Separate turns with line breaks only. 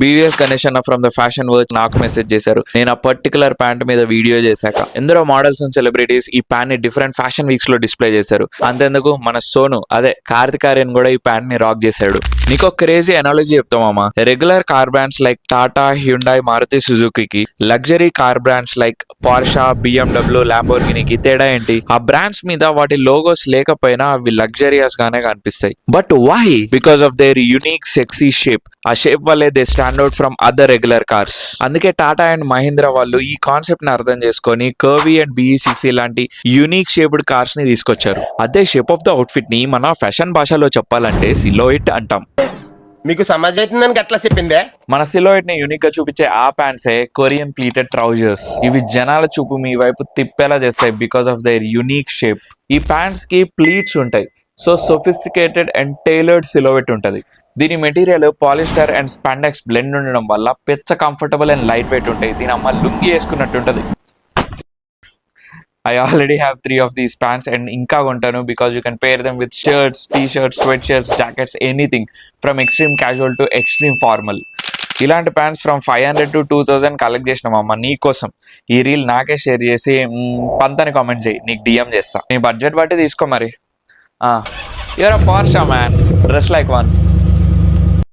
BVS Ganesh అన్న from the fashion work నాకు message చేశారు. నేను ఆ పర్టికులర్ ప్యాంట్ మీద వీడియో చేశాక ఎందరో మోడల్స్ అండ్ సెలబ్రిటీస్ ఈ ప్యాంట్ ని డిఫరెంట్ ఫ్యాషన్ వీక్స్ లో డిస్ప్లే చేశారు. అంతేందుకు మన సోను అదే కార్తిక్ ఆర్యన్ కూడా ఈ ప్యాంట్ ని రాక్ చేశాడు. నీకు ఒక క్రేజీ ఎనాలజీ చెప్తామమ్మా. Regular car brands like Tata, Hyundai, Maruti Suzuki, luxury car brands like Porsche, BMW, ల్యాంబోర్గినీకి తేడా ఏంటి? ఆ బ్రాండ్స్ మీద వాటి లోగోస్ లేకపోయినా అవి లగ్జరియస్ గానే కనిపిస్తాయి. But why? Because of their unique sexy shape. ఆ షేప్ వల్లే they stand out from other regular cars. అందుకే టాటా అండ్ మహీంద్రా వాళ్ళు ఈ కాన్సెప్ట్ ని అర్థం చేసుకొని కర్వీ అండ్ BE60 లాంటి యూనిక్ షేప్డ్ కార్స్ ని తీసుకొచ్చారు. అదే షేప్ ఆఫ్ ద అవుట్ఫిట్ ని మన ఫ్యాషన్ భాషలో చెప్పాలంటే సిలోయిట్ అంటాం.
మీకు సమాజ్ అవుతుందని అట్లా చెప్పిందే.
మన సిలోయిట్ ని యూనిక్ గా చూపించే ఆ ప్యాంట్సే కొరియన్ ప్లీటెడ్ ట్రౌజర్స్. ఇవి జనాల చూపు మీ వైపు తిప్పేలా చేస్తాయి because of their unique shape. ఈ ప్యాంట్స్ కి ప్లీట్స్ ఉంటాయి. సో సొఫిస్టికేటెడ్ అండ్ టైలర్డ్ సిలోయిట్ ఉంటది. దీని material polyester and spandex blend ఉండడం వల్ల పెచ్చ కంఫర్టబుల్ అండ్ లైట్ వెయిట్ ఉంటాయి. దీని అమ్మ లుంగి వేసుకున్నట్టు ఉంటది. I already have 3 of these pants and ఇంకా కొంటాను because you can pair them with shirts, t-shirts, sweatshirts, jackets, anything from extreme casual to extreme formal. ఇలాంటి ప్యాంట్స్ ఫ్రమ్ 500 to 2000 కలెక్ట్ చేసినామమ్మ నీ కోసం. ఈ రీల్ నాకే షేర్ చేసి పంతని కామెంట్ చేయి, నీకు DM చేస్తా. నీ బడ్జెట్ బట్టి తీసుకో మరి. You're a posh man, dress like one.